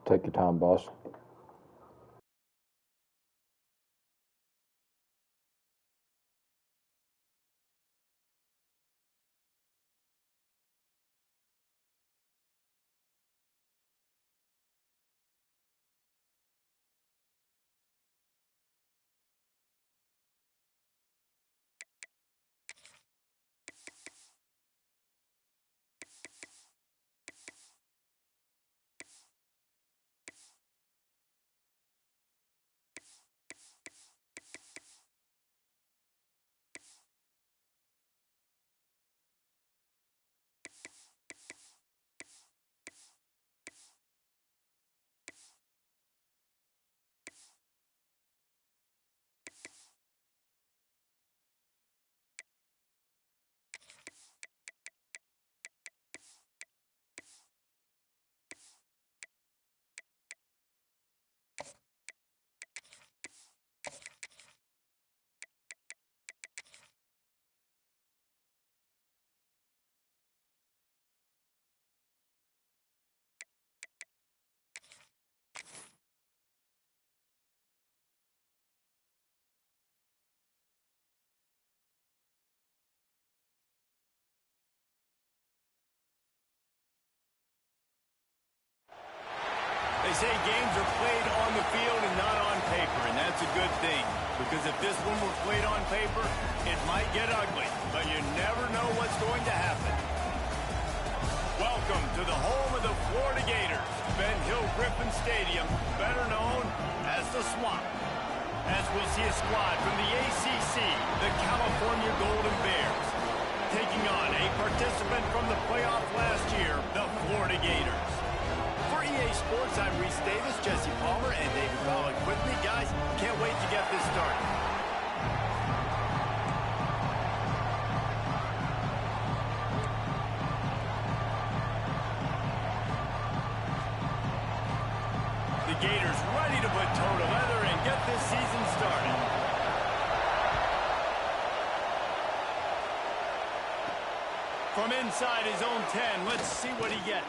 Take your time, boss. They say games are played on the field and not on paper, and that's a good thing. Because if this one were played on paper, it might get ugly, but you never know what's going to happen. Welcome to the home of the Florida Gators, Ben Hill Griffin Stadium, better known as the Swamp. As we see a squad from the ACC, the California Golden Bears, taking on a participant from the playoff last year, the Florida Gators. For EA Sports, I'm Reese Davis, Jesse Palmer, and David Pollock with me. Guys, can't wait to get this started. The Gators ready to put toe to leather and get this season started. From inside his own 10, let's see what he gets.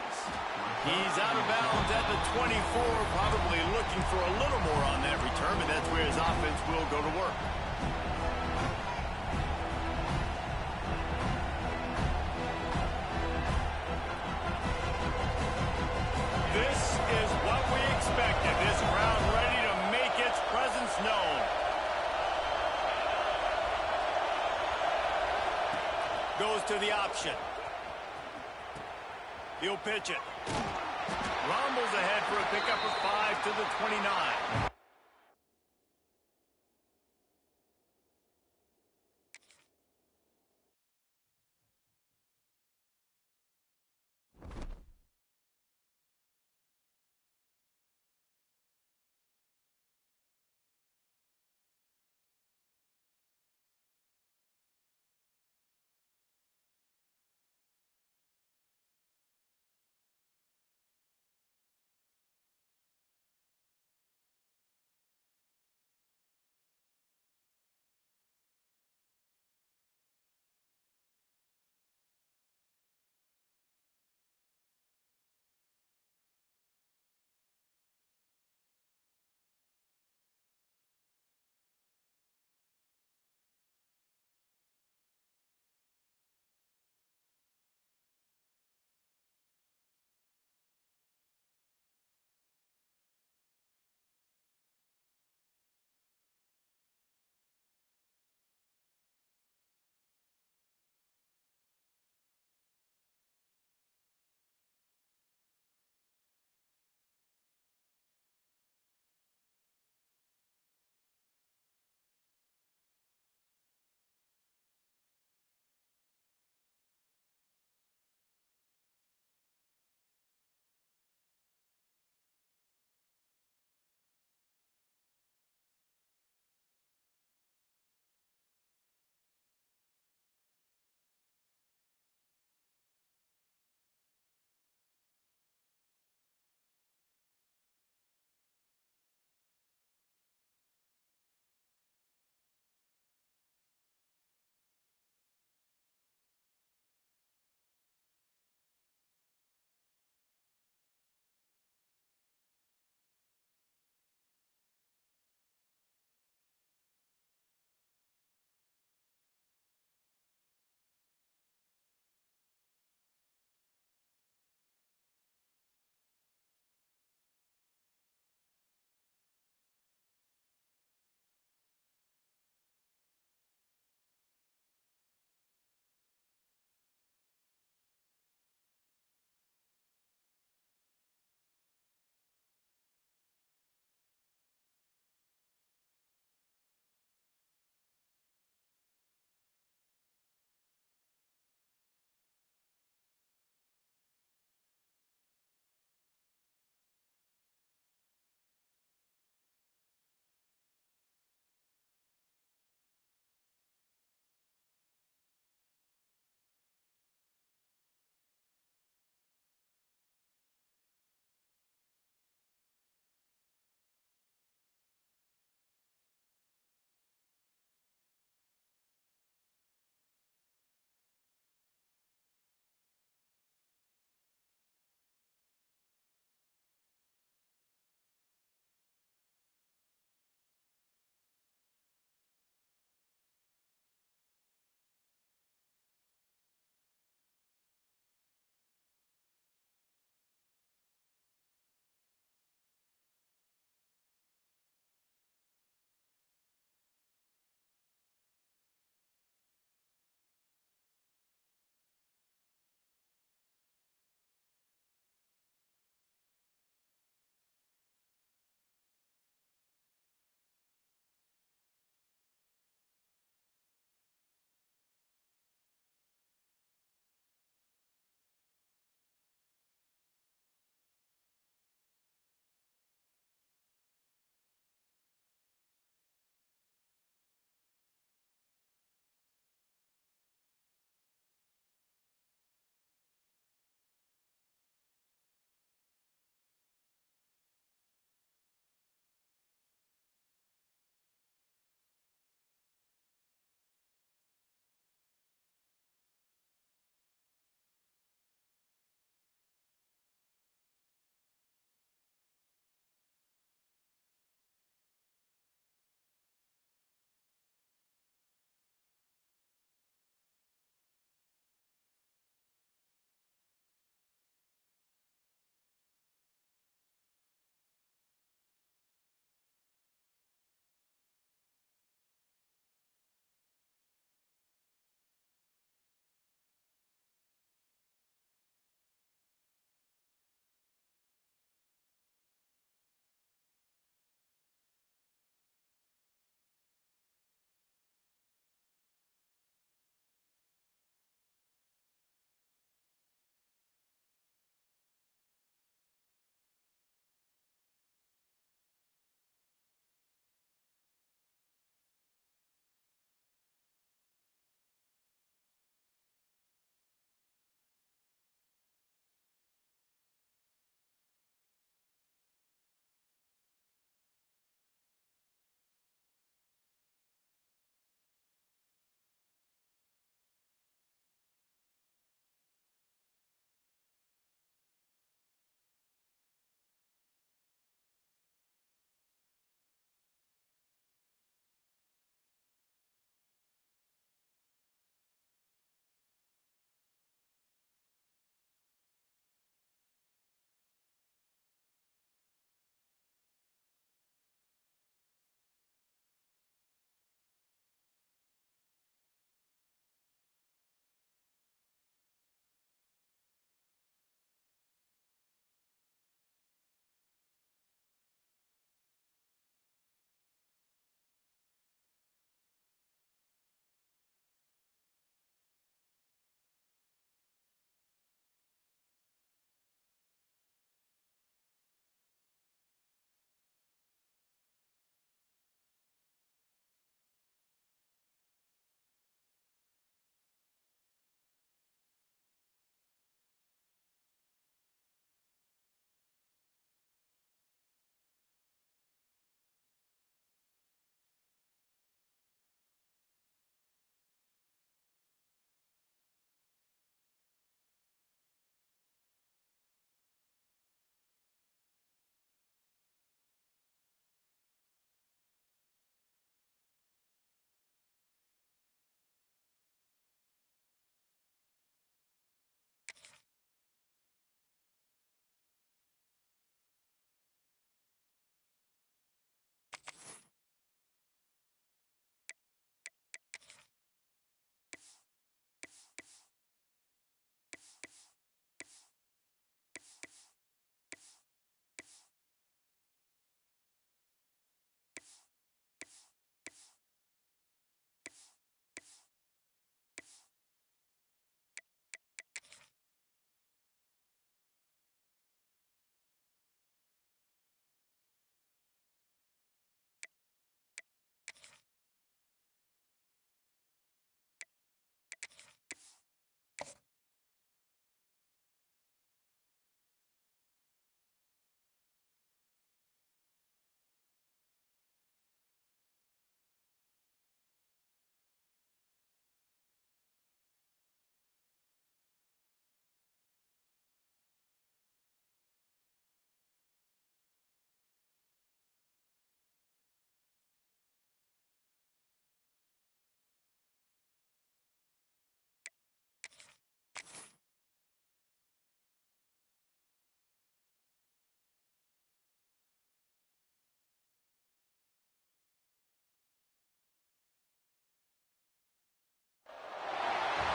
He's out of bounds at the 24, probably looking for a little more on that return, and that's where his offense will go to work. This is what we expected. This crowd ready to make its presence known. Goes to the option. He'll pitch it. Rumbles ahead for a pickup of 5 to the 29.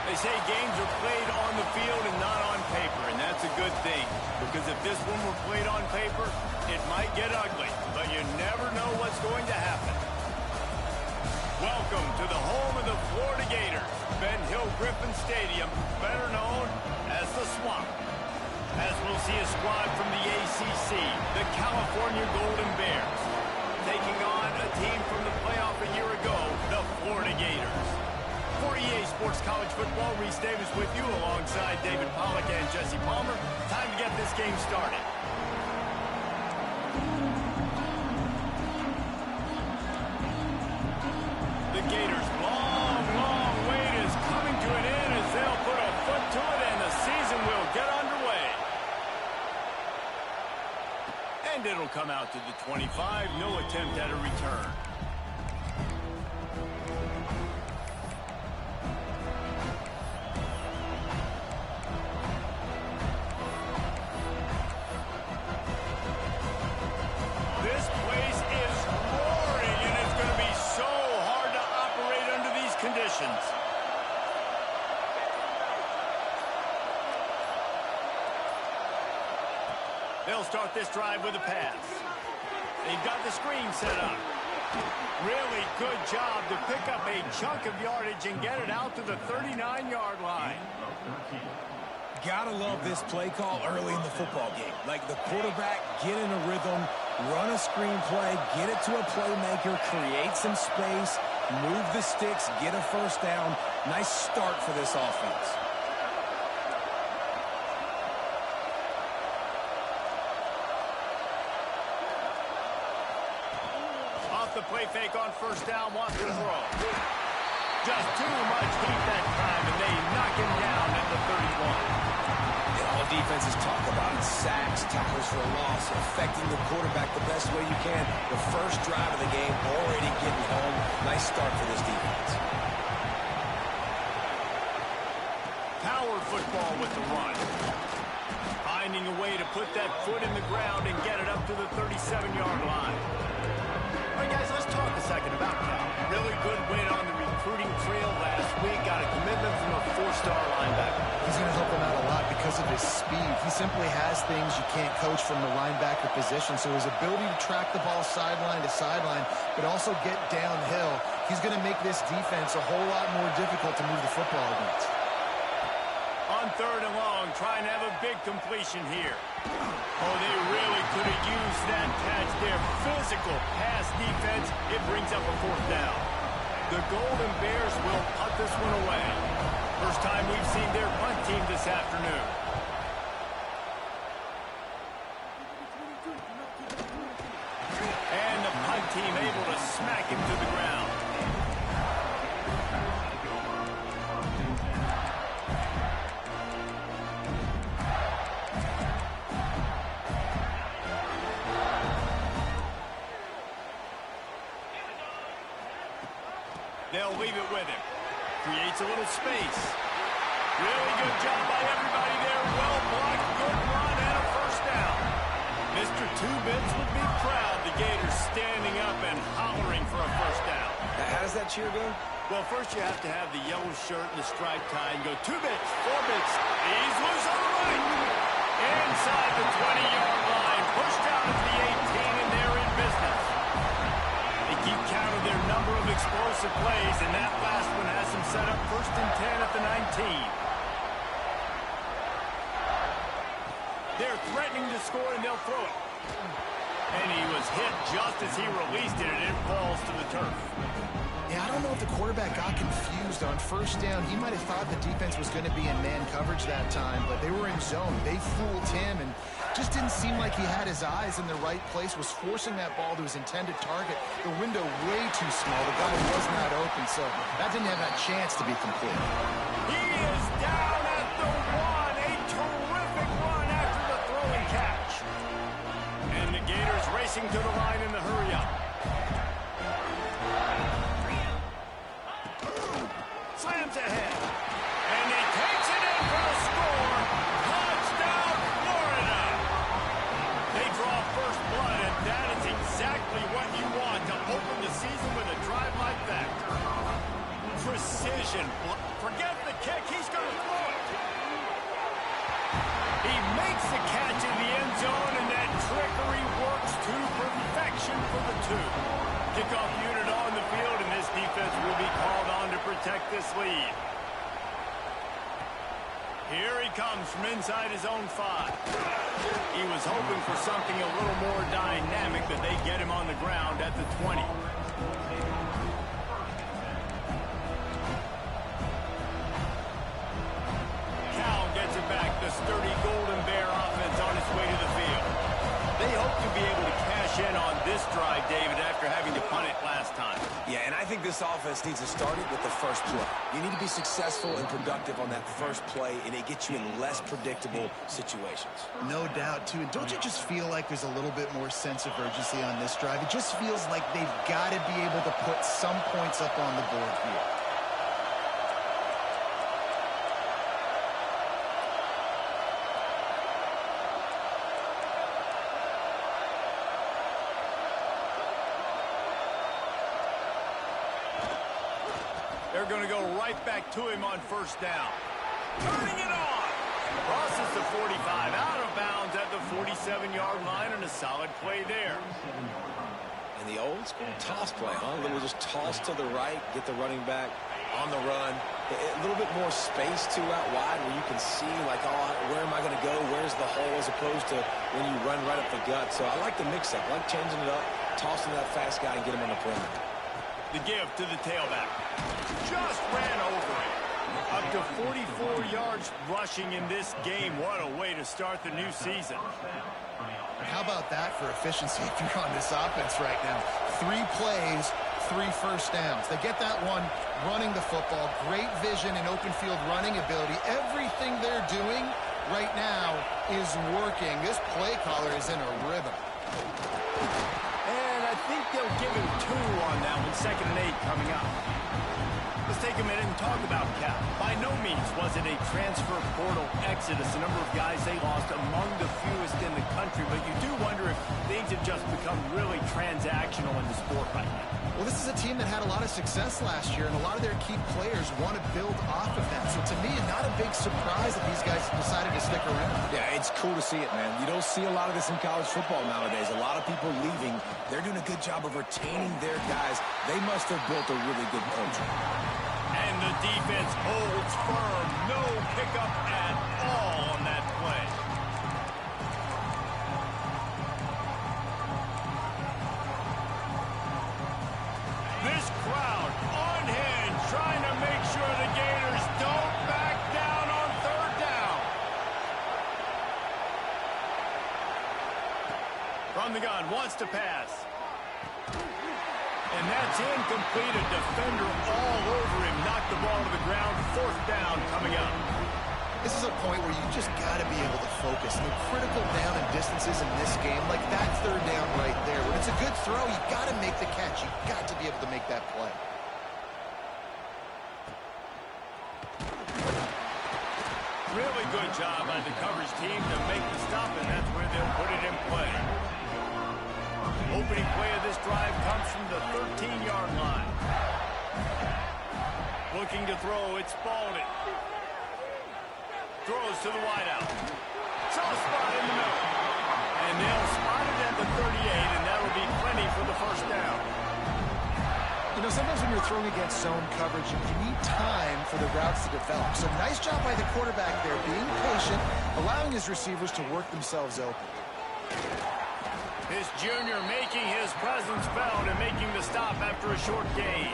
They say games are played on the field and not on paper, and that's a good thing. Because if this one were played on paper, it might get ugly, but you never know what's going to happen. Welcome to the home of the Florida Gators, Ben Hill Griffin Stadium, better known as the Swamp. As we'll see a squad from the ACC, the California Golden Bears, taking on a team from the playoff a year ago, the Florida Gators. For EA Sports College Football, Reese Davis with you alongside David Pollack and Jesse Palmer. Time to get this game started. The Gators' long wait is coming to an end as they'll put a foot to it and the season will get underway. And it'll come out to the 25, no attempt at a return. This place is roaring, and it's going to be so hard to operate under these conditions. They'll start this drive with a pass. They've got the screen set up. Really good job to pick up a chunk of yardage and get it out to the 39-yard line. Gotta love this play call early in the football game. Like the quarterback, get in a rhythm, run a screen play, get it to a playmaker, create some space, move the sticks, get a first down. Nice start for this offense. Off the play fake on first down, wants to throw. Just too much heat that time, and they knock him down at the 31. All defenses talk about sacks, tackles for a loss, affecting the quarterback the best way you can. The first drive of the game already getting home. Nice start for this defense. Power football with the run. Finding a way to put that foot in the ground and get it up to the 37-yard line. All right, guys, let's talk a second about Cal. Really good win on the recruiting trail last week. Got a commitment from a four-star linebacker. He's going to help them out a lot because of his speed. He simply has things you can't coach from the linebacker position. So his ability to track the ball sideline to sideline, but also get downhill, he's going to make this defense a whole lot more difficult to move the football against. On third and long, trying to have a big completion here. Oh, they really could have used that catch there. Physical pass defense. It brings up a fourth down. The Golden Bears will punt this one away. First time we've seen their punt team this afternoon. And the punt team able to smack him to the ground. They'll leave it with him. Creates a little space. Really good job by everybody there. Well blocked, good run, and a first down. Mr. Two-Bits would be proud. The Gators standing up and hollering for a first down. How does that cheer go? Well, first you have to have the yellow shirt and the striped tie and go 2 bits, 4 bits. He's loose on the right. Inside the 20-yard line. Pushed out at the 18, and they're in business. They keep count of their number of explosive plays, and that last one has them set up 1st and 10 at the 19. They're threatening to score, and they'll throw it. And he was hit just as he released it, and it falls to the turf. Yeah, I don't know if the quarterback got confused on first down. He might have thought the defense was going to be in man coverage that time, but they were in zone. They fooled him, and just didn't seem like he had his eyes in the right place, was forcing that ball to his intended target. The window way too small. The guy was not open, so that didn't have that chance to be complete. He is down at the 1. A terrific run after the throwing catch. And the Gators racing to the line in the hurry-up. Slams ahead. And he takes it in for the score. Touchdown, Florida. They draw first blood, and that is exactly what you want to open the season with a drive like that. Precision position. Forget the kick. He's going to throw it. He makes the catch in the end zone, and that trickery works to perfection for the two. Kickoff unit on the field, and this defense will be called on to protect this lead. Here he comes from inside his own 5. He was hoping for something a little more dynamic, but they get him on the ground at the 20. Cal gets it back. The sturdy Golden Bear offense on its way to the field. They hope to be able to cash in on this drive, David, after having to punt it last time. Yeah, and I think this offense needs to start it with the first play. You need to be successful and productive on that first play, and it gets you in less predictable situations. No doubt, too. And don't you just feel like there's a little bit more sense of urgency on this drive? It just feels like they've got to be able to put some points up on the board here. They're going to go right back to him on first down. Turning it on. Crosses the 45, out of bounds at the 47-yard line, and a solid play there. And the old school toss play, huh? A little just toss to the right, get the running back on the run. A little bit more space, too, out wide where you can see, like, oh, where am I going to go? Where's the hole, as opposed to when you run right up the gut. So I like the mix-up. I like changing it up, tossing that fast guy and get him on the perimeter. The give to the tailback. Just ran over it. Up to 44 yards rushing in this game. What a way to start the new season. How about that for efficiency if you're on this offense right now? 3 plays, 3 first downs. They get that one running the football. Great vision and open field running ability. Everything they're doing right now is working. This play caller is in a rhythm. I think they'll give him 2 on that one. 2nd and 8 coming up. Let's take a minute and talk about Cal. By no means was it a transfer portal exodus. The number of guys they lost among the fewest in the country, but you do wonder if things have just become really transactional in the sport right now. Well, this is a team that had a lot of success last year, and a lot of their key players want to build off of that. So to me, not a big surprise that these guys decided to stick around. Yeah, it's cool to see it, man. You don't see a lot of this in college football nowadays. A lot of people leaving. They're doing a good job of retaining their guys. They must have built a really good culture. And the defense holds firm. No pickup at all on that play. This crowd unhinged, trying to make sure the Gators don't back down on 3rd down. From the gun, wants to pass. And that's incomplete. A defender all over him. Knocked the ball to the ground. 4th down coming up. This is a point where you just got to be able to focus. The critical down and distances in this game, like that 3rd down right there. When it's a good throw, you got to make the catch. You got to be able to make that play. Really good job by the coverage team to make the stop, and that's where they'll put it in play. Opening play of this drive comes from the 13-yard line. Looking to throw, it's Spalding. Throws to the wideout. Soft spot in the middle. And they'll spot it at the 38, and that'll be plenty for the 1st down. You know, sometimes when you're throwing against zone coverage, you need time for the routes to develop. So nice job by the quarterback there, being patient, allowing his receivers to work themselves open. His junior making his presence felt and making the stop after a short gain.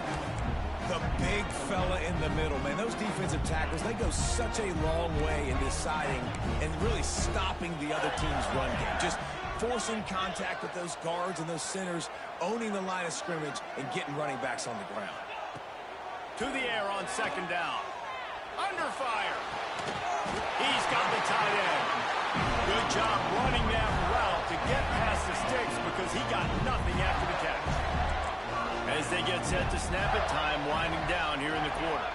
The big fella in the middle, man. Those defensive tackles, they go such a long way in deciding and really stopping the other team's run game. Just forcing contact with those guards and those centers, owning the line of scrimmage, and getting running backs on the ground. To the air on 2nd down. Under fire. He's got the tight end. Good job running that route to get past the sticks because he got nothing after the catch. As they get set to snap it, time winding down here in the quarter.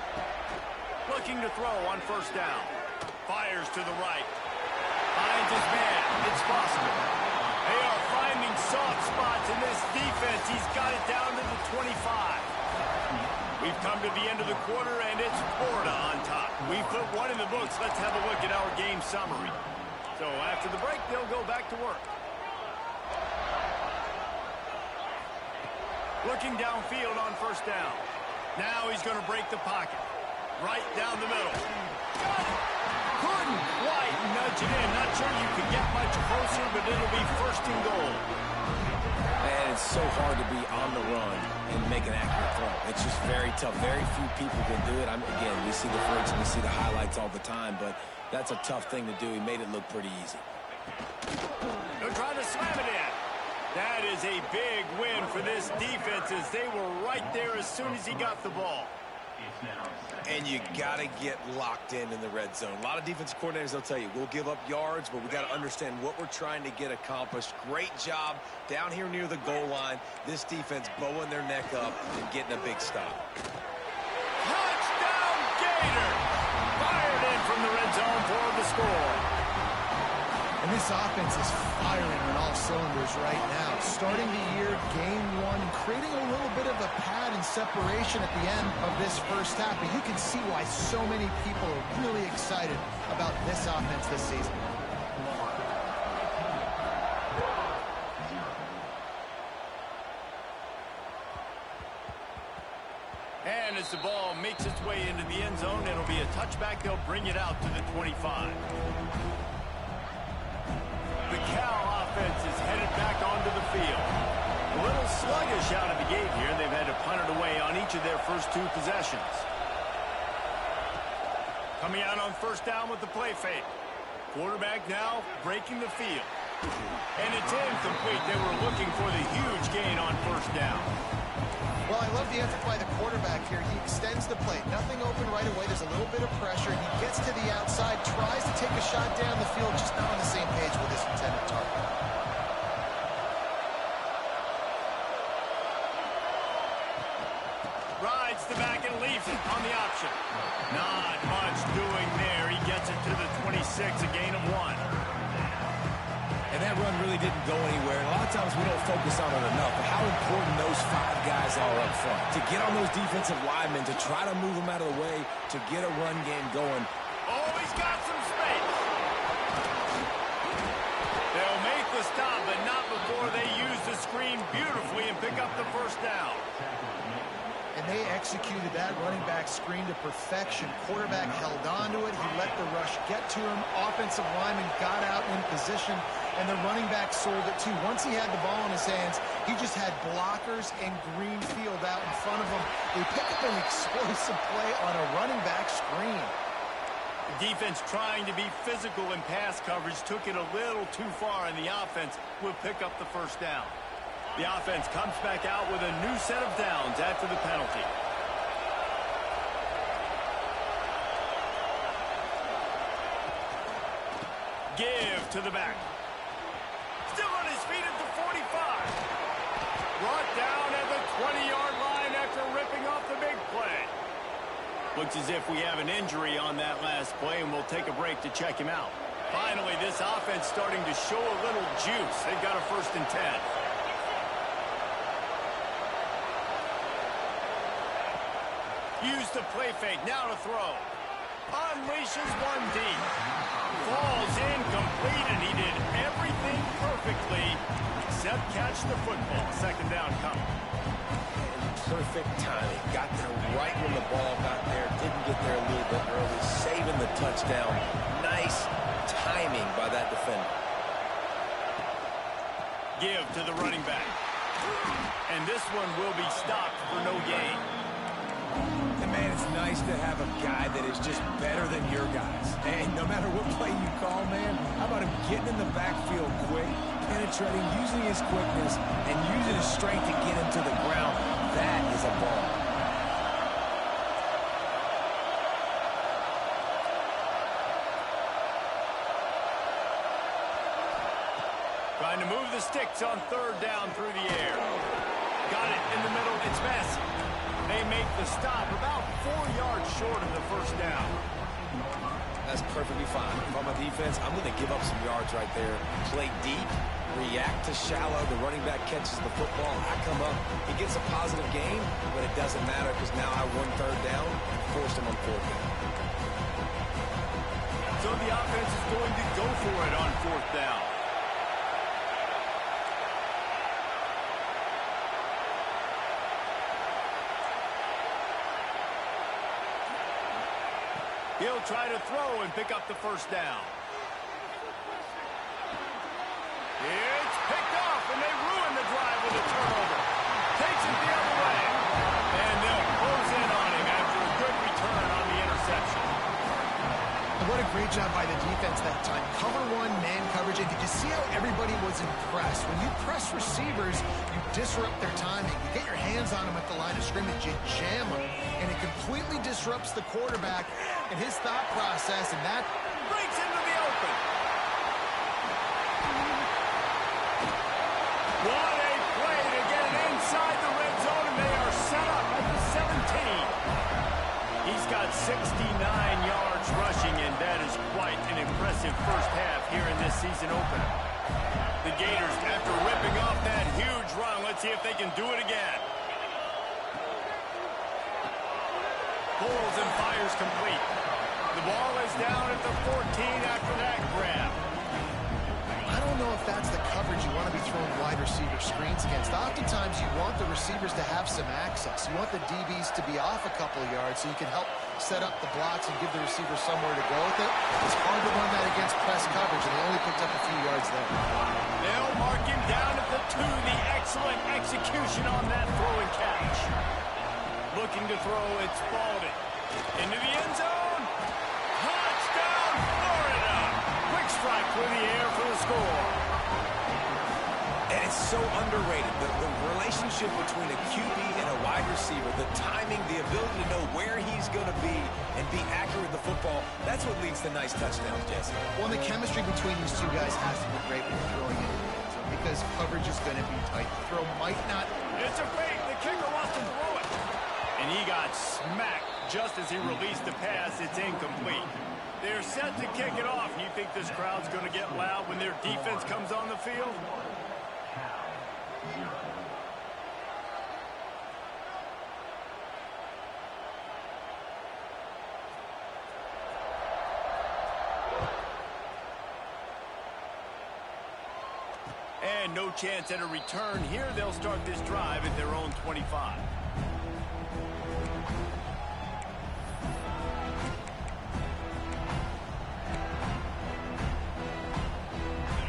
Looking to throw on 1st down. Fires to the right. Finds his man. It's possible. They are finding soft spots in this defense. He's got it down to the 25. We've come to the end of the quarter, and it's Florida on top. We've put one in the books. Let's have a look at our game summary. So after the break, they'll go back to work. Looking downfield on first down. Now he's going to break the pocket. Right down the middle. Got it! Couldn't quite nudge it in. Not sure you could get much closer, but it'll be first and goal. And it's so hard to be on the run and make an accurate throw. It's just very tough. Very few people can do it. Again, we see the footage and we see the highlights all the time, but that's a tough thing to do. He made it look pretty easy. They're trying to slam it in. That is a big win for this defense as they were right there as soon as he got the ball. And you got to get locked in the red zone. A lot of defensive coordinators, they'll tell you, we'll give up yards, but we got to understand what we're trying to get accomplished. Great job down here near the goal line. This defense bowing their neck up and getting a big stop. Touchdown, Gator! Fired in from the red zone for the score. And this offense is firing on all cylinders right now. Starting the year, game one, creating a little bit of a pad and separation at the end of this first half. But you can see why so many people are really excited about this offense this season. And as the ball makes its way into the end zone, it'll be a touchback. They'll bring it out to the 25. The Cal offense is headed back onto the field. A little sluggish out of the gate here. They've had to punt it away on each of their first two possessions. Coming out on first down with the play fake. Quarterback now breaking the field. And it's incomplete. They were looking for the huge gain on first down. Well, I love the effort by the quarterback here. He extends the play. Nothing open right away. There's a little bit of pressure. He gets to the outside, tries to take a shot down the field, just not on the same page with his intended target. Rides the back and leaves it on the option. Not much doing there. He gets it to the 26, a gain of 1. And that run really didn't go anywhere. And a lot of times we don't focus on it enough, but how important those 5 guys are up front. To get on those defensive linemen, to try to move them out of the way, to get a run game going. Oh, he's got some space. They'll make the stop, but not before they use the screen beautifully and pick up the first down. And they executed that running back screen to perfection. Quarterback held on to it. He let the rush get to him. Offensive lineman got out in position, and the running back sold it too. Once he had the ball in his hands, he just had blockers and green field out in front of him. They pick up an explosive play on a running back screen. The defense trying to be physical in pass coverage took it a little too far, and the offense will pick up the first down. The offense comes back out with a new set of downs after the penalty. Give to the back. Still on his feet at the 45. Brought down at the 20-yard line after ripping off the big play. Looks as if we have an injury on that last play, and we'll take a break to check him out. Finally, this offense starting to show a little juice. They've got a 1st and 10. Use the play fake, now to throw. Unleashes one deep. Falls incomplete, and he did everything perfectly except catch the football. 2nd down coming. Perfect timing. Got there right when the ball got there. Didn't get there a little bit early. Saving the touchdown. Nice timing by that defender. Give to the running back. And this one will be stopped for no gain. And man, it's nice to have a guy that is just better than your guys. And no matter what play you call, man, how about him getting in the backfield quick, penetrating, using his quickness, and using his strength to get him to the ground. That is a ball. Trying to move the sticks on 3rd down through the air. Got it in the middle. It's Massey. They make the stop about 4 yards short of the first down. That's perfectly fine. If I'm a defense, I'm going to give up some yards right there. Play deep, react to shallow. The running back catches the football. I come up. He gets a positive gain, but it doesn't matter because now I won third down and forced him on fourth down. So the offense is going to go for it on fourth down. He'll try to throw and pick up the first down. It's picked off, and they ruin the drive with a turnover. Takes it the other way. And they'll close in on him after a good return on the interception. What a great job by the defense that time. Cover one, man coverage. And did you see how everybody was impressed? When you press receivers, you disrupt their timing. You get your hands on them at the line of scrimmage, you jam them, and it completely disrupts the quarterback and his thought process, and that Breaks into the open. What a play to get inside the red zone, and they are set up at the 17. He's got 69 yards rushing, and that is quite an impressive first half here in this season opener. The Gators, after ripping off that huge run, let's see if they can do it again. Pulls and fires complete. The ball is down at the 14 after that grab. I don't know if that's the coverage you want to be throwing wide receiver screens against. Oftentimes, you want the receivers to have some access. You want the DBs to be off a couple of yards so you can help set up the blocks and give the receiver somewhere to go with it. It's hard to run that against press coverage, and they only picked up a few yards there. They'll mark him down at the 2. The excellent execution on that throw and catch. Looking to throw, it's Spalding. Into the end zone. Touchdown, Florida. Quick strike through the air for the score. And it's so underrated. The relationship between a QB and a wide receiver, the timing, the ability to know where he's going to be and be accurate with the football, that's what leads to nice touchdowns, Jesse. Well, the chemistry between these two guys has to be great when you're throwing it in the end zone because coverage is going to be tight. The throw might not. It's a fake. The kicker wants to throw it. And he got smacked just as he released the pass. It's incomplete. They're set to kick it off. You think this crowd's going to get loud when their defense comes on the field? And no chance at a return here. They'll start this drive at their own 25.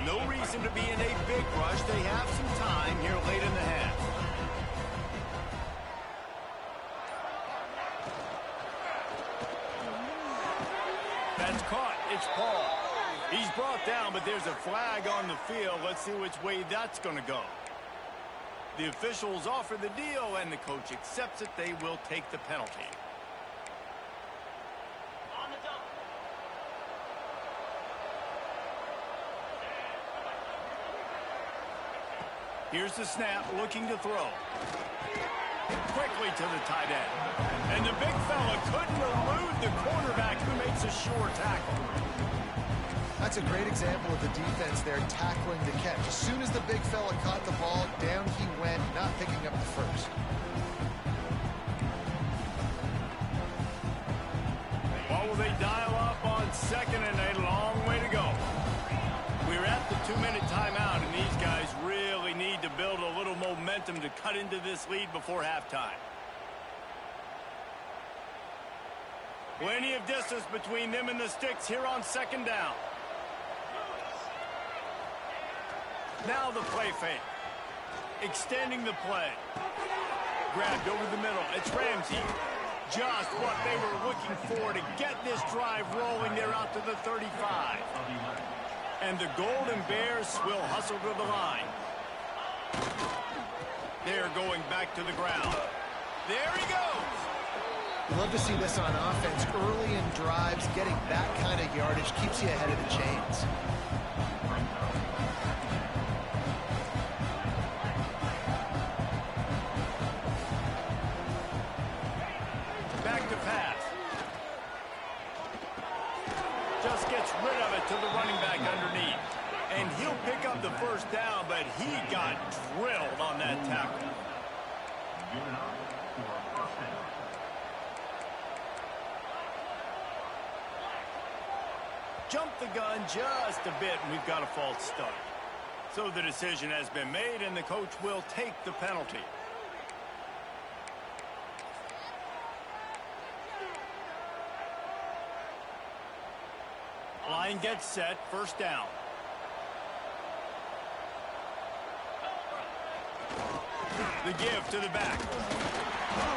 No reason to be in a big rush. They have some time here late in the half. That's caught. It's Paul. He's brought down, but there's a flag on the field. Let's see which way that's going to go. The officials offer the deal, and the coach accepts it. They will take the penalty. Here's the snap, looking to throw. Quickly to the tight end. And the big fella couldn't elude the cornerback who makes a sure tackle. That's a great example of the defense there tackling the catch. As soon as the big fella caught the ball, down he went, not picking up the first. What will they dial up on second, and a long way to go. We're at the 2-minute timeout, and these guys really need to build a little momentum to cut into this lead before halftime. Plenty of distance between them and the sticks here on second down. Now the play fake. Extending the play. Grabbed over the middle. It's Ramsey. Just what they were looking for to get this drive rolling. They're out to the 35. And the Golden Bears will hustle to the line. They're going back to the ground. There he goes. You love to see this on offense. Early in drives, getting that kind of yardage keeps you ahead of the chains. Back to pass. just gets rid of it to the running back underneath. And he'll pick up the first down, but he got drilled on that tackle. Jump the gun just a bit, and we've got a false start. So the decision has been made, and the coach will take the penalty. Line gets set, first down. The give to the back.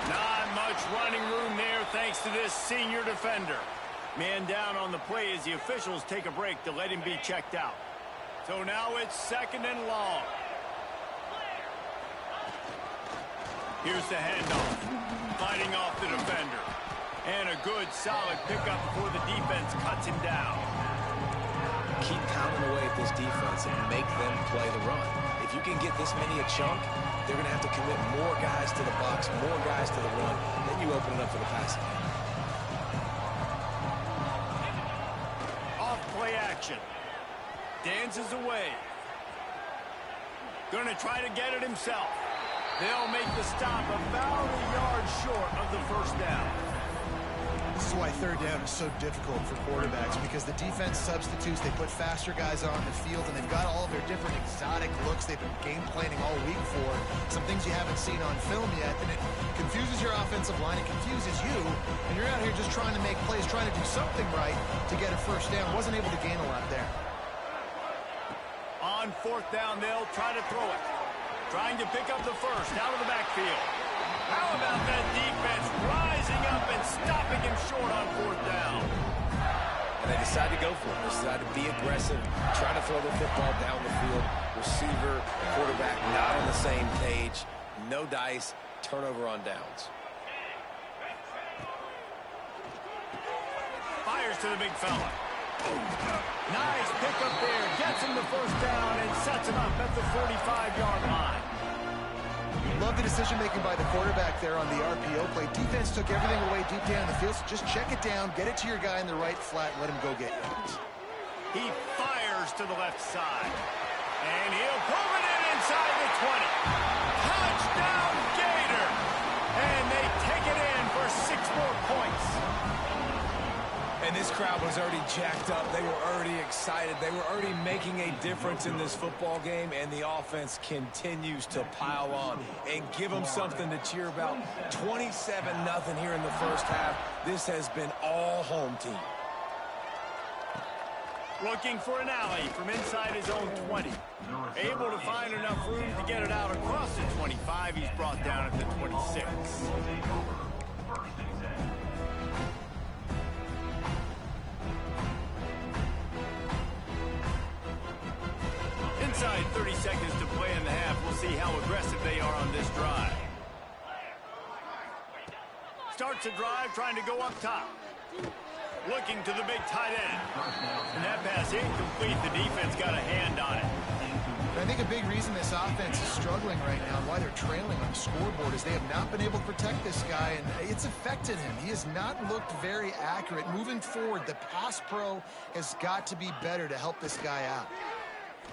Not much running room there thanks to this senior defender. Man down on the play as the officials take a break to let him be checked out. So now it's second and long. Here's the handoff. Fighting off the defender. And a good, solid pickup before the defense cuts him down. Keep pounding away at this defense and make them play the run. If you can get this many a chunk, they're going to have to commit more guys to the box, more guys to the run. Then you open it up for the passing game. Off play action. Dances away. Going to try to get it himself. They'll make the stop about a yard short of the first down. This is why third down is so difficult for quarterbacks, because the defense substitutes, they put faster guys on the field, and they've got all of their different exotic looks they've been game planning all week for, some things you haven't seen on film yet, and it confuses your offensive line, it confuses you, and you're out here just trying to make plays, trying to do something right to get a first down. Wasn't able to gain a lot there. On fourth down, they'll try to throw it. Trying to pick up the first out of the backfield. How about that defense rising up and stopping him short on fourth down? And they decide to go for it. They decide to be aggressive, try to throw the football down the field. Receiver, quarterback not on the same page. No dice, turnover on downs. Fires to the big fella. Nice pickup there. Gets him the first down and sets him up at the 45-yard line. Love the decision-making by the quarterback there on the RPO play. Defense took everything away deep down the field, so just check it down, get it to your guy in the right flat, and let him go get yards. He fires to the left side. And he'll pull it in inside the 20. Touchdown, Gator! And they take it in for 6 more points. And this crowd was already jacked up. They were already excited. They were already making a difference in this football game, and the offense continues to pile on and give them something to cheer about. 27-0 here in the first half. This has been all home team. Looking for an alley from inside his own 20. Able to find enough room to get it out across the 25. He's brought down at the 26. Inside 30 seconds to play in the half. We'll see how aggressive they are on this drive. Starts a drive trying to go up top. Looking to the big tight end. And that pass incomplete. The defense got a hand on it. I think a big reason this offense is struggling right now and why they're trailing on the scoreboard is they have not been able to protect this guy, and it's affected him. He has not looked very accurate. Moving forward, the pass pro has got to be better to help this guy out.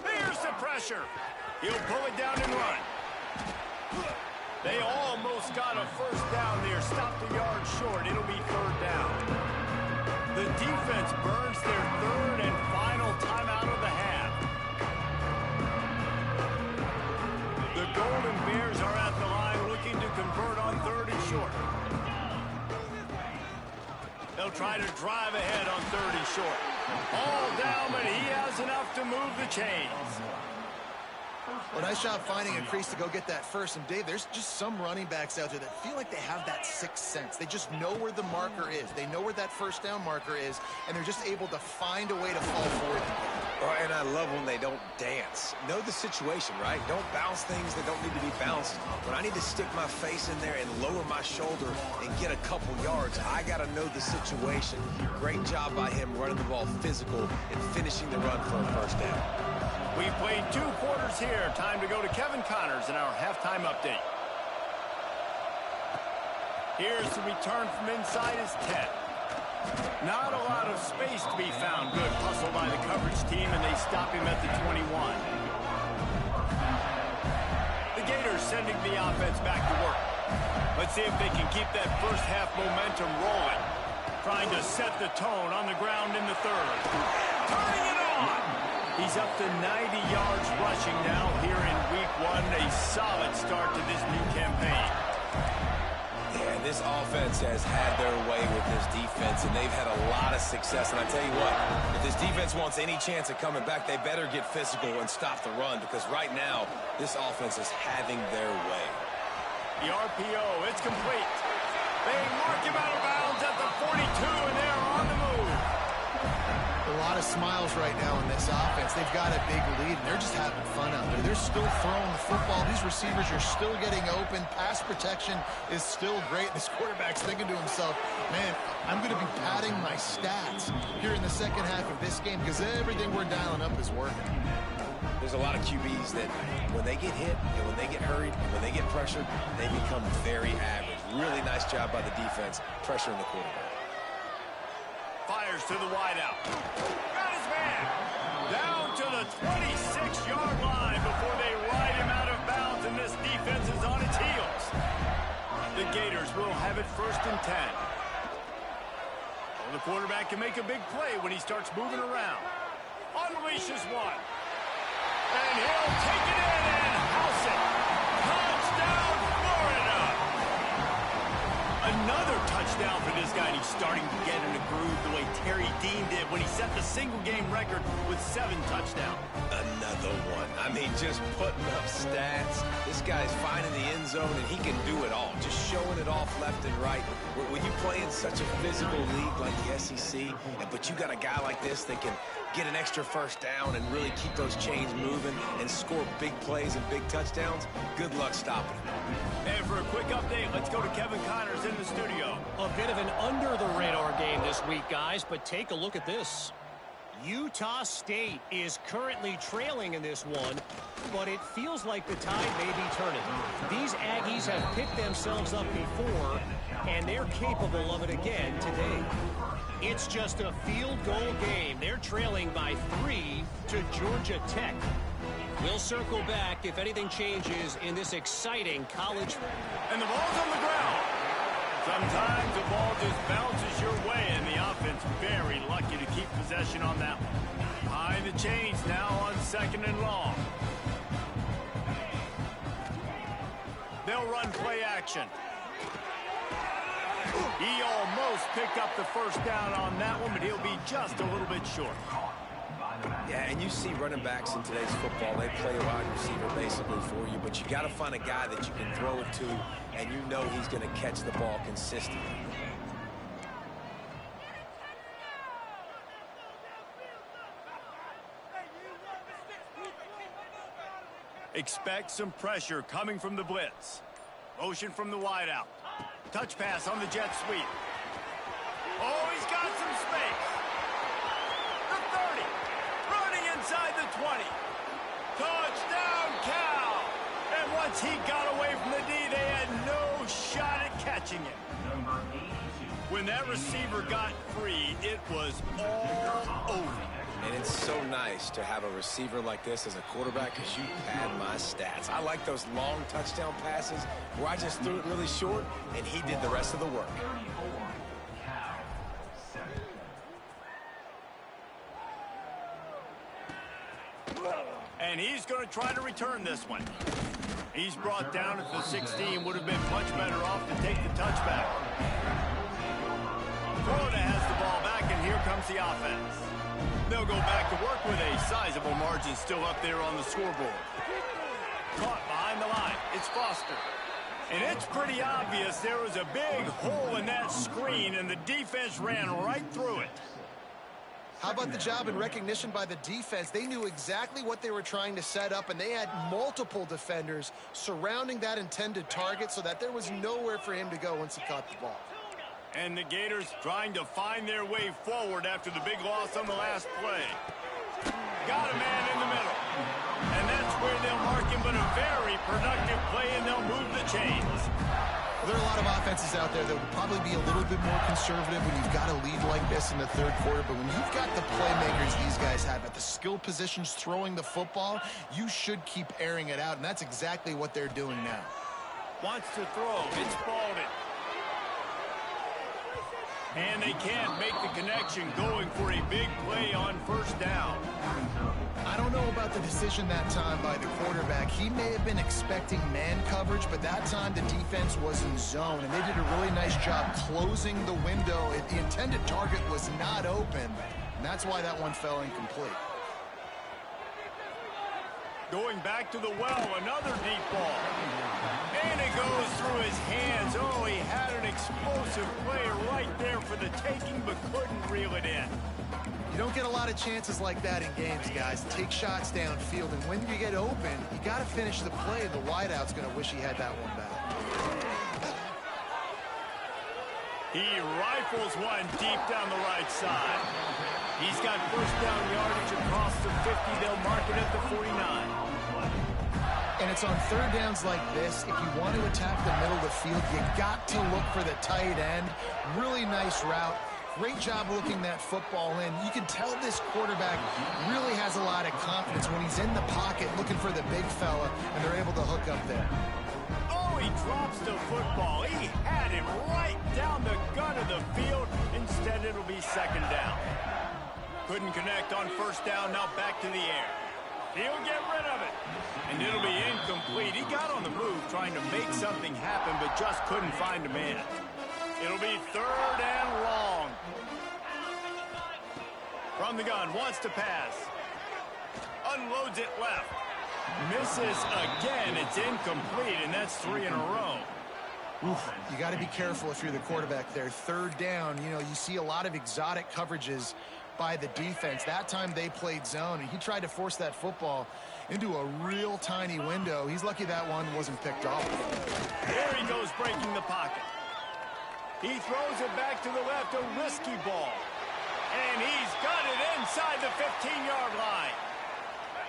Here's the pressure. He'll pull it down and run. They almost got a first down there. Stopped a yard short. It'll be third down. The defense burns their third and final timeout of the half. The Golden Bears are at the line looking to convert on third and short. They'll try to drive ahead on third and short. All down, but he has enough to move the chains. Well, nice job finding a crease to go get that first. And, Dave, there's just some running backs out there that feel like they have that sixth sense. They just know where the marker is. They know where that first down marker is, and they're just able to find a way to fall forward. And I love when they don't dance. Know the situation, right? Don't bounce things that don't need to be bounced. When I need to stick my face in there and lower my shoulder and get a couple yards, I got to know the situation. Great job by him running the ball physical and finishing the run for a first down. We played 2 quarters here. Time to go to Kevin Connors in our halftime update. Here's the return from inside his 10. Not a lot of space to be found. Good hustle by the coverage team, and they stop him at the 21. The Gators sending the offense back to work. Let's see if they can keep that first half momentum rolling. Trying to set the tone on the ground in the third. Turning it on! He's up to 90 yards rushing now here in week 1. A solid start to this new campaign. Yeah, this offense has had their way with this defense, and they've had a lot of success. And I tell you what, if this defense wants any chance of coming back, they better get physical and stop the run, because right now, this offense is having their way. The RPO, it's complete. They mark him out of bounds at the 42, and they're on the move. A lot of smiles right now in this offense. They've got a big lead, and they're just having fun out there. They're still throwing the football. These receivers are still getting open. Pass protection is still great. This quarterback's thinking to himself, man, I'm going to be padding my stats here in the second half of this game because everything we're dialing up is working. There's a lot of QBs that when they get hit and when they get hurried and when they get pressured, they become very average. Really nice job by the defense pressuring the quarterback. Fires to the wideout. Got his man. Down to the 26-yard line before they ride him out of bounds, and this defense is on its heels. The Gators will have it 1st and 10. Well, the quarterback can make a big play when he starts moving around. Unleashes one. And he'll take it in and house it. Touchdown, Florida! Another touchdown for this guy, and he's starting to get in a groove the way Terry Dean did when he set the single-game record with 7 touchdowns. Another one. I mean, just putting up stats. This guy's finding the end zone, and he can do it all. Just showing it off left and right. When you play in such a physical league like the SEC, but you got a guy like this that can get an extra first down and really keep those chains moving and score big plays and big touchdowns, good luck stopping him. And for a quick update, let's go to Kevin Connors in the studio. A bit of an under-the-radar game this week, guys, but take a look at this. Utah State is currently trailing in this one, but it feels like the tide may be turning. These Aggies have picked themselves up before, and they're capable of it again today. It's just a field goal game. They're trailing by 3 to Georgia Tech. We'll circle back if anything changes in this exciting college. And the ball's on the ground. Sometimes the ball just bounces your way, and the offense very lucky to keep possession on that one. Behind the chains now on 2nd and long. They'll run play action. He almost picked up the first down on that one, but he'll be just a little bit short. Yeah, and you see running backs in today's football, they play a wide receiver basically for you, but you got to find a guy that you can throw it to, and you know he's going to catch the ball consistently. Expect some pressure coming from the blitz. Motion from the wideout. Touch pass on the jet sweep. Oh, he's got some space. The 30. Running inside the 20. Touchdown, Cal. And once he got away from the D, they had no shot at catching it. When that receiver got free, it was all over. And it's so nice to have a receiver like this as a quarterback because you pad my stats. I like those long touchdown passes where I just threw it really short and he did the rest of the work. And he's going to try to return this one. He's brought down at the 16. Would have been much better off to take the touchback. Florida has the ball back, and here comes the offense. They'll go back to work with a sizable margin still up there on the scoreboard. Caught behind the line. It's Foster. And it's pretty obvious there was a big hole in that screen, and the defense ran right through it. How about the job and recognition by the defense? They knew exactly what they were trying to set up, and they had multiple defenders surrounding that intended target so that there was nowhere for him to go once he caught the ball. And the Gators trying to find their way forward after the big loss on the last play. Got a man in the middle. And that's where they'll mark him, but a very productive play, and they'll move the chains. Well, there are a lot of offenses out there that will probably be a little bit more conservative when you've got a lead like this in the third quarter, but when you've got the playmakers these guys have at the skill positions throwing the football, you should keep airing it out, and that's exactly what they're doing now. Wants to throw. It's Baldwin. And they can't make the connection, going for a big play on first down. I don't know about the decision that time by the quarterback. He may have been expecting man coverage, but that time the defense was in zone, and they did a really nice job closing the window. The intended target was not open, and that's why that one fell incomplete. Going back to the well, another deep ball. And it goes through his hands. Oh, he had an explosive player right there for the taking, but couldn't reel it in. You don't get a lot of chances like that in games, guys. Take shots downfield, and when you get open, you got to finish the play. The wideout's going to wish he had that one back. He rifles one deep down the right side. He's got first down yardage across the 50. They'll mark it at the 49. And it's on third downs like this. If you want to attack the middle of the field, you got to look for the tight end. Really nice route. Great job looking that football in. You can tell this quarterback really has a lot of confidence when he's in the pocket looking for the big fella, and they're able to hook up there. Oh, he drops the football. He had him right down the gut of the field. Instead, it'll be second down. Couldn't connect on first down. Now back to the air. He'll get rid of it. And it'll be incomplete. He got on the move trying to make something happen, but just couldn't find a man. It'll be third and long. From the gun, wants to pass. Unloads it left. Misses again. It's incomplete, and that's 3 in a row. Oof, you got to be careful if you're the quarterback there. Third down, you know, you see a lot of exotic coverages by the defense. That time they played zone, and he tried to force that football into a real tiny window. He's lucky that one wasn't picked off. There he goes, breaking the pocket. He throws it back to the left, a risky ball. And he's got it inside the 15-yard line.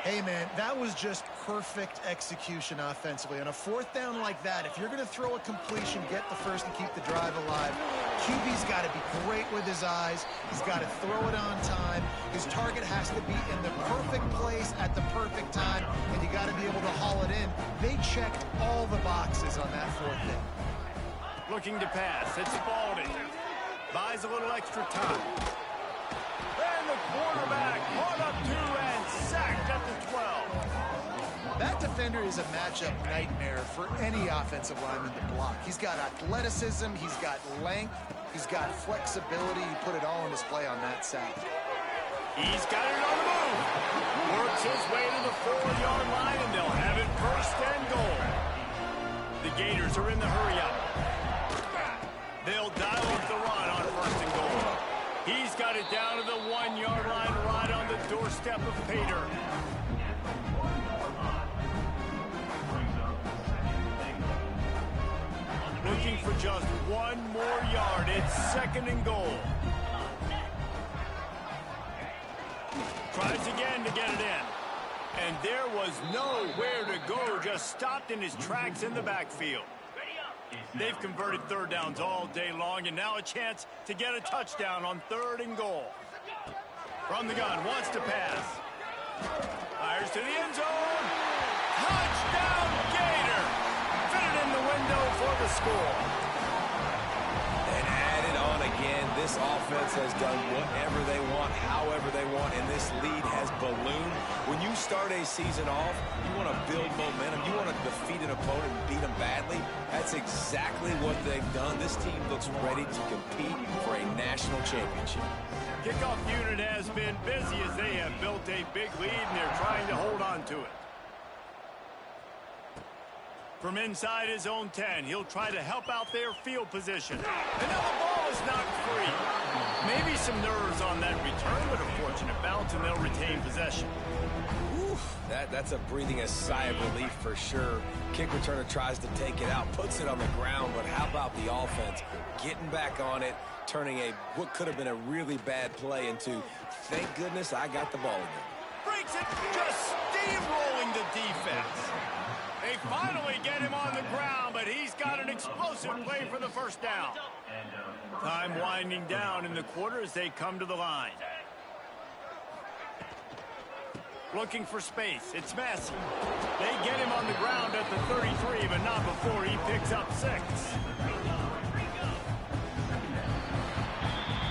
Hey, man, that was just perfect execution offensively. On a fourth down like that, if you're going to throw a completion, get the first and keep the drive alive. QB's got to be great with his eyes. He's got to throw it on time. His target has to be in the perfect place at the perfect time, and you got to be able to haul it in. They checked all the boxes on that fourth down. Looking to pass. It's Baldwin. Buys a little extra time. And the quarterback caught up to and sacked at the 12. That defender is a matchup nightmare for any offensive lineman to block. He's got athleticism, he's got length, he's got flexibility. He put it all on display on that sack. He's got it on the move. Works his way to the 4-yard line, and they'll have it first and goal. The Gators are in the hurry-up. They'll dial up the run on first and goal. He's got it down to the 1-yard line, right on the doorstep of Pater. Looking for just one more yard. It's second and goal. Tries again to get it in. And there was nowhere to go. Just stopped in his tracks in the backfield. They've converted third downs all day long, and now a chance to get a touchdown on third and goal. From the gun, wants to pass. Fires to the end zone. Touchdown, Gator! Fitted in the window for the score. And added on again. This offense has done whatever they want, however they want, and this lead has ballooned. When you start a season off, you want to build momentum. You want to defeat an opponent and beat them badly. That's exactly what they've done. This team looks ready to compete for a national championship. Kickoff unit has been busy as they have built a big lead, and they're trying to hold on to it. From inside his own 10, he'll try to help out their field position. And now the ball is knocked free. Maybe some nerves on that return, but a fortunate bounce, and they'll retain possession. Oof, that's a breathing a sigh of relief for sure. Kick returner tries to take it out, puts it on the ground, but how about the offense getting back on it, turning what could have been a really bad play into, thank goodness I got the ball again. Breaks it, just steamrolling the defense. They finally get him on the ground, but he's got an explosive play for the first down. Time winding down in the quarter as they come to the line. Looking for space. It's Massey. They get him on the ground at the 33, but not before he picks up 6.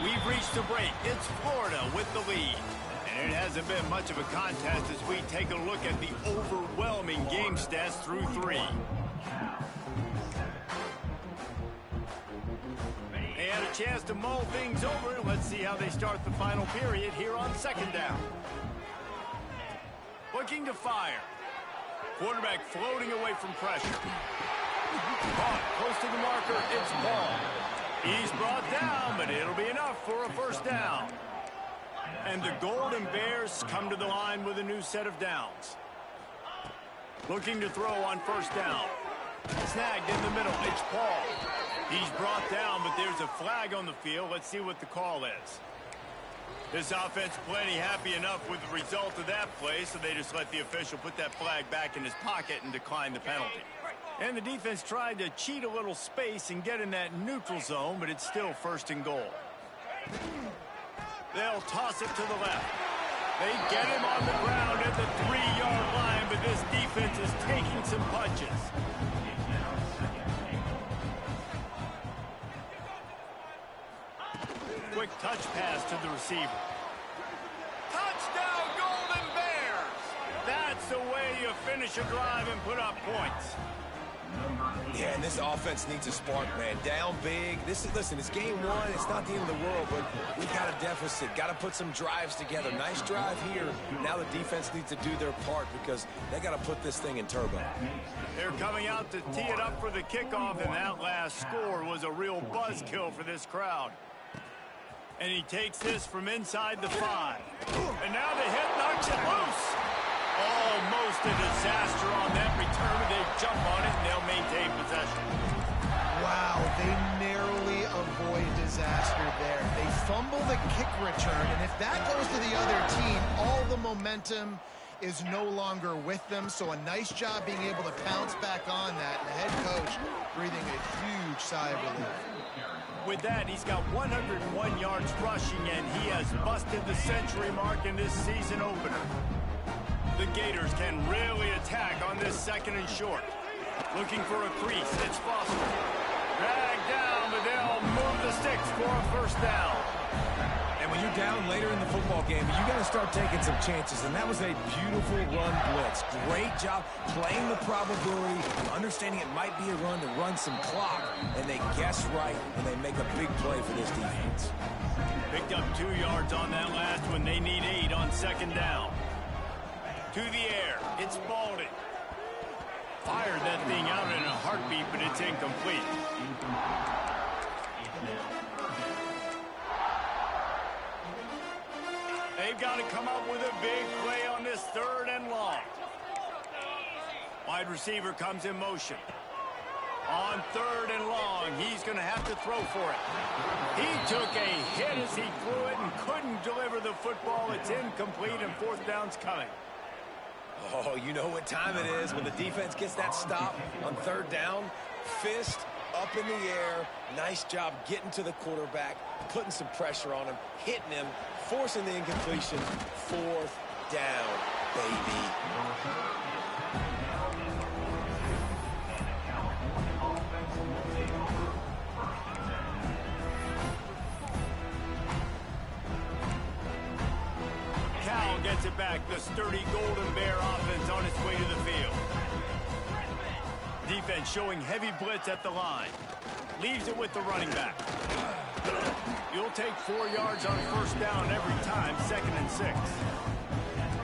We've reached the break. It's Florida with the lead. And it hasn't been much of a contest as we take a look at the overwhelming game stats through 3. They had a chance to mull things over. Let's see how they start the final period here on second down. Looking to fire. Quarterback floating away from pressure. Caught close to the marker. It's Ball. He's brought down, but it'll be enough for a first down. And the Golden Bears come to the line with a new set of downs. Looking to throw on first down. Snagged in the middle. It's Paul. He's brought down, but there's a flag on the field. Let's see what the call is. This offense plenty happy enough with the result of that play, so they just let the official put that flag back in his pocket and decline the penalty. And the defense tried to cheat a little space and get in that neutral zone, but it's still first and goal. They'll toss it to the left. They get him on the ground at the 3-yard line, but this defense is taking some punches. Quick touch pass to the receiver. Touchdown, Golden Bears! That's the way you finish a drive and put up points. Yeah, and this offense needs a spark, man. Down big. Listen, it's game 1. It's not the end of the world, but we've got a deficit. Got to put some drives together. Nice drive here. Now the defense needs to do their part because they got to put this thing in turbo. They're coming out to tee it up for the kickoff, and that last score was a real buzzkill for this crowd. And he takes this from inside the 5. And now the hit knocks it loose. Almost a disaster on that return. They jump on it, and they'll maintain possession. Wow, they narrowly avoid disaster there. They fumble the kick return, and if that goes to the other team, all the momentum is no longer with them. So a nice job being able to pounce back on that. And the head coach breathing a huge sigh of relief. With that, he's got 101 yards rushing, and he has busted the century mark in this season opener. The Gators can really attack on this second and short. Looking for a crease. It's Foster. Dragged down, but they'll move the sticks for a first down. And when you're down later in the football game, you got to start taking some chances, and that was a beautiful run blitz. Great job playing the probability, understanding it might be a run to run some clock, and they guess right, and they make a big play for this defense. Picked up 2 yards on that last one. They need 8 on second down. To the air, it's Spalding. Fired that thing out in a heartbeat, but it's incomplete. They've got to come up with a big play on this 3rd and long. Wide receiver comes in motion. On 3rd and long, he's going to have to throw for it. He took a hit as he threw it and couldn't deliver the football. It's incomplete, and 4th down's coming. Oh, you know what time it is when the defense gets that stop on 3rd down. Fist up in the air. Nice job getting to the quarterback, putting some pressure on him, hitting him, forcing the incompletion. 4th down, baby. Cal gets it back. The sturdy Golden Bear offense on its way to the field. Defense showing heavy blitz at the line. Leaves it with the running back. You'll take 4 yards on first down every time, 2nd and 6.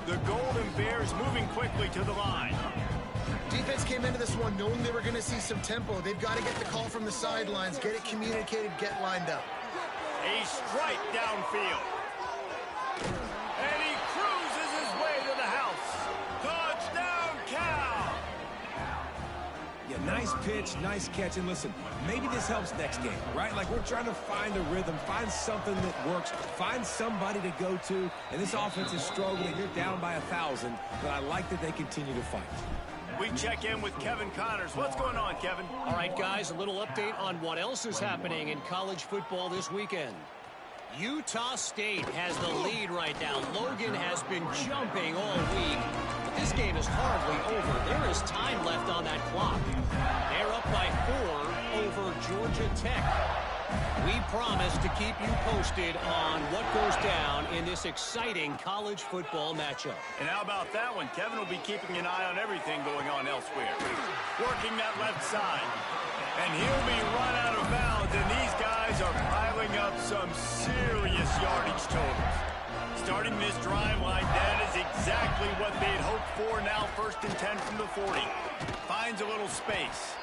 The Golden Bears moving quickly to the line. Defense came into this one knowing they were going to see some tempo. They've got to get the call from the sidelines, get it communicated, get lined up. A strike downfield. And he cruises his way to the house. Touchdown, Cal! Yeah, nice pitch, nice catch. And listen, maybe this helps next game, right? Like, we're trying to find a rhythm, find something that works, find somebody to go to. And this offense is struggling. You're down by 1,000, but I like that they continue to fight. We check in with Kevin Connors. What's going on, Kevin? All right, guys, a little update on what else is happening in college football this weekend. Utah State has the lead right now. Logan has been jumping all week, but this game is hardly over. There is time left on that clock. They're up by 4 over Georgia Tech. We promise to keep you posted on what goes down in this exciting college football matchup. And how about that one? Kevin will be keeping an eye on everything going on elsewhere. Working that left side. And he'll be run out of bounds, and these guys are piling up some serious yardage totals. Starting this drive like that is exactly what they'd hoped for. Now 1st and 10 from the 40. Finds a little space.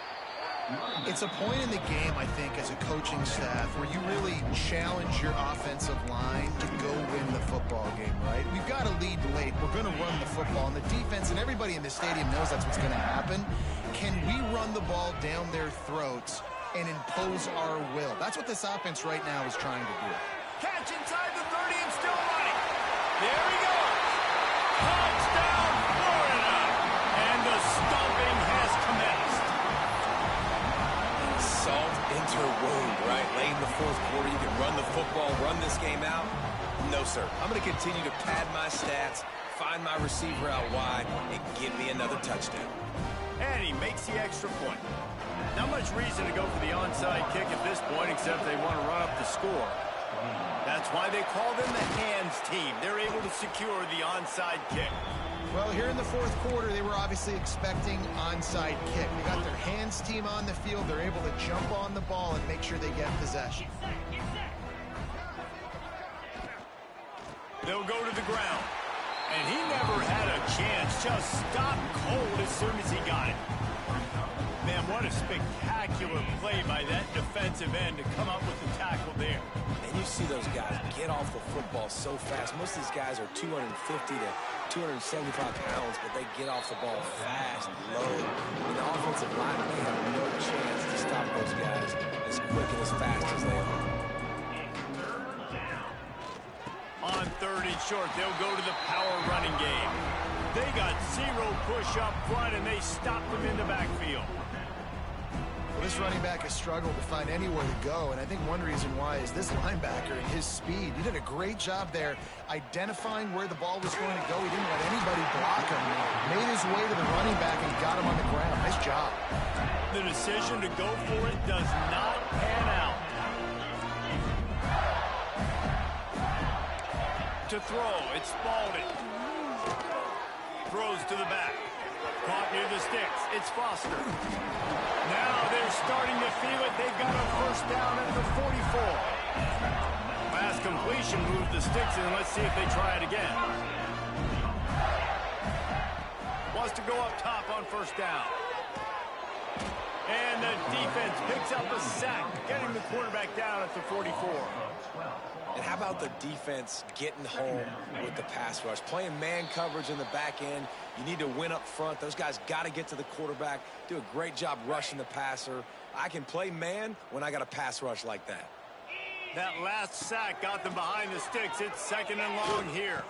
It's a point in the game, I think, as a coaching staff where you really challenge your offensive line to go win the football game, right? We've got to lead late. We're going to run the football. And the defense and everybody in the stadium knows that's what's going to happen. Can we run the ball down their throats and impose our will? That's what this offense right now is trying to do. Catch inside the 30 and still running. There he goes. Touchdown, Florida. And the stomping has commenced. Salt into her wound, right? Late in the 4th quarter, you can run the football, run this game out. No, sir. I'm going to continue to pad my stats, find my receiver out wide, and give me another touchdown. And he makes the extra point. Not much reason to go for the onside kick at this point, except they want to run up the score. That's why they call them the hands team. They're able to secure the onside kick. Well, here in the 4th quarter, they were obviously expecting onside kick. They got their hands team on the field. They're able to jump on the ball and make sure they get possession. They'll go to the ground. And he never had a chance. Just stopped cold as soon as he got it. Man, what a spectacular play by that defensive end to come up with the tackle there. And you see those guys get off the football so fast. Most of these guys are 250 to 275 pounds, but they get off the ball fast, low. And the offensive line, they have no chance to stop those guys as quick and as fast as they are. On 3rd and short, they'll go to the power running game. They got 0 push up front, and they stopped them in the backfield. Well, this running back has struggled to find anywhere to go, and I think one reason why is this linebacker and his speed. He did a great job there identifying where the ball was going to go. He didn't let anybody block him. Made his way to the running back and got him on the ground. Nice job. The decision to go for it does not pan out. To throw, it's Spalding. Throws to the back. Caught near the sticks. It's Foster. Now they're starting to feel it. They've got a 1st down at the 44. Pass completion moved the sticks in. Let's see if they try it again. Wants to go up top on 1st down. And the defense picks up a sack, getting the quarterback down at the 44. And how about the defense getting home with the pass rush? Playing man coverage in the back end. You need to win up front. Those guys got to get to the quarterback, do a great job rushing the passer. I can play man when I got a pass rush like that. That last sack got them behind the sticks. It's 2nd and long here.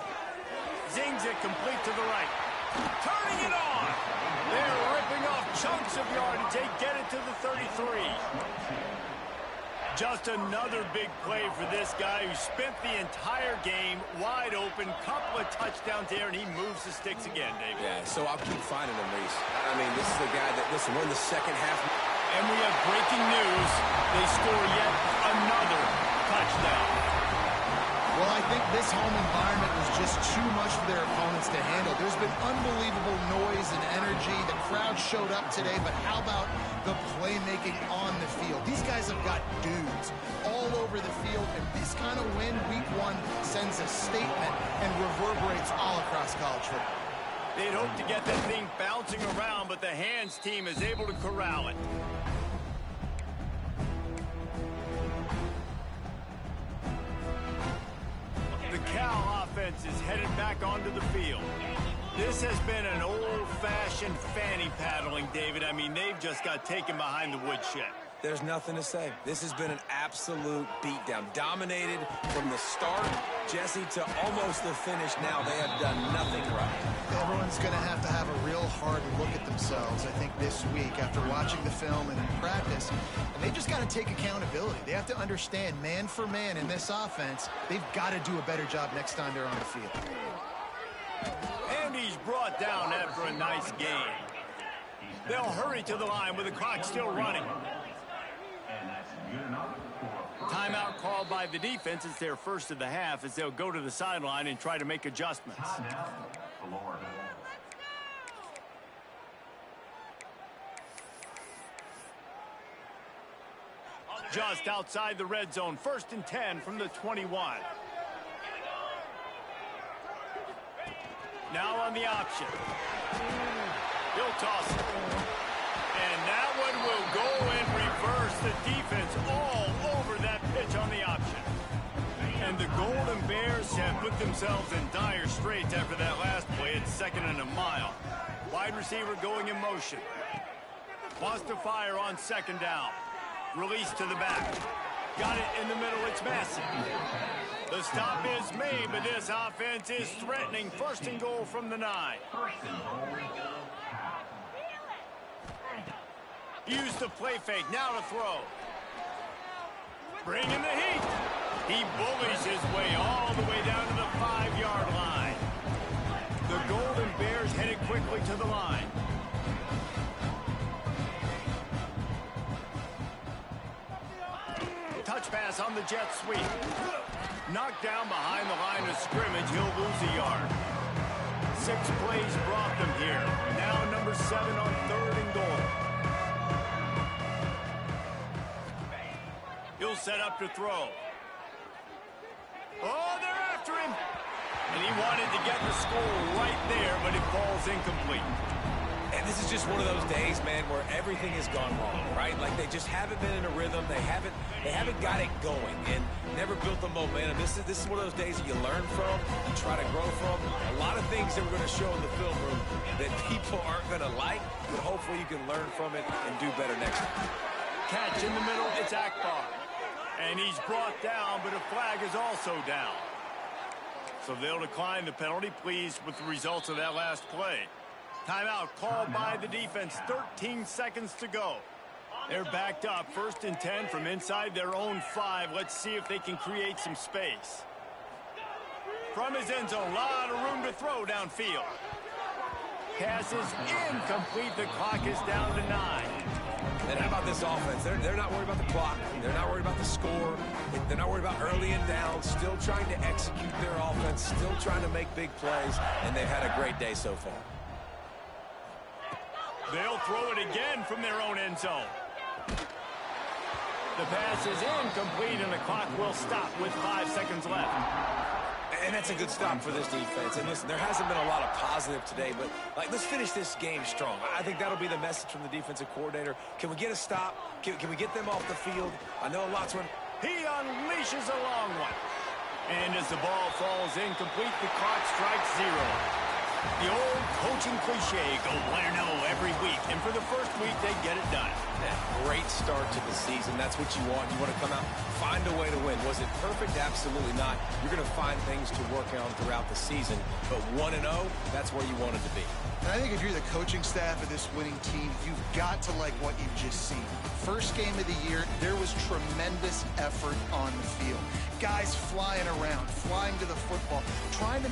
Zings it complete to the right. Turning it on. They're ripping off chunks of yardage. They get it to the 33. Just another big play for this guy who spent the entire game wide open. Couple of touchdowns there, and he moves the sticks again, David. Yeah, so I'll keep finding him, Reese. I mean, this is the guy that, listen, we're in the 2nd half. And we have breaking news. They score yet another touchdown. Well, I think this home environment was just too much for their opponents to handle. There's been unbelievable noise and energy. The crowd showed up today, but how about the playmaking on the field? These guys have got dudes all over the field, and this kind of win week 1 sends a statement and reverberates all across college football. They'd hope to get that thing bouncing around, but the hands team is able to corral it. The Cal offense is headed back onto the field. This has been an old-fashioned fanny paddling, David. I mean, they've just got taken behind the woodshed. There's nothing to say. This has been an absolute beatdown. Dominated from the start Jesse, to almost the finish now, they have done nothing right. Everyone's going to have a real hard look at themselves, I think, this week after watching the film and in practice. And they've just got to take accountability. They have to understand, man for man in this offense, they've got to do a better job next time they're on the field. And he's brought down after a nice game. They'll hurry to the line with the clock still running. Timeout called by the defense. It's their first of the half as they'll go to the sideline and try to make adjustments. Just outside the red zone, 1st and 10 from the 21. Now on the option. He'll toss it. And that one will go in reverse. The defense all over that pitch on the option. And the Golden Bears have put themselves in dire straits after that last play. It's 2nd and a mile. Wide receiver going in motion. Wants to fire on 2nd down. Release to the back. Got it in the middle. It's Massey. The stop is made, but this offense is threatening. 1st and goal from the 9. Use the play fake. Now to throw. Bring in the heat. He bullies his way all the way down to the 5-yard line. The Golden Bears headed quickly to the line. Touch pass on the jet sweep. Knocked down behind the line of scrimmage. He'll lose a yard. 6 plays brought them here. Now number 7 on 3rd and goal. He'll set up to throw. Oh, they're after him. And he wanted to get the score right there, but it falls incomplete. And this is just one of those days, man, where everything has gone wrong, right? Like they just haven't been in a rhythm. They haven't got it going and never built the momentum. This is one of those days that you learn from, you try to grow from. A lot of things that we're going to show in the film room that people aren't going to like, but hopefully you can learn from it and do better next time. Catch in the middle, it's Akbar. And he's brought down, but a flag is also down. So they'll decline the penalty, pleased with the results of that last play. Timeout called by the defense. 13 seconds to go. They're backed up. 1st and 10 from inside their own 5. Let's see if they can create some space. From his end zone, a lot of room to throw downfield. Pass is incomplete. The clock is down to 9. And how about this offense? They're not worried about the clock. They're not worried about the score. They're not worried about early and down. Still trying to execute their offense. Still trying to make big plays. And they've had a great day so far. They'll throw it again from their own end zone. The pass is incomplete, and the clock will stop with 5 seconds left. And that's a good stop for this defense. And listen, there hasn't been a lot of positive today, but let's finish this game strong. I think that'll be the message from the defensive coordinator. Can we get a stop? Can we get them off the field? I know a lot's when he unleashes a long one. And as the ball falls incomplete, the clock strikes 0. The old coaching cliche, go win or no every week. And for the first week, they get it done. Yeah, great start to the season. That's what you want. You want to come out, find a way to win. Was it perfect? Absolutely not. You're going to find things to work on throughout the season. But 1-0, that's where you want it to be. And I think if you're the coaching staff of this winning team, you've got to like what you've just seen. First game of the year, there was tremendous effort on the field. Guys flying around, flying to the football, trying to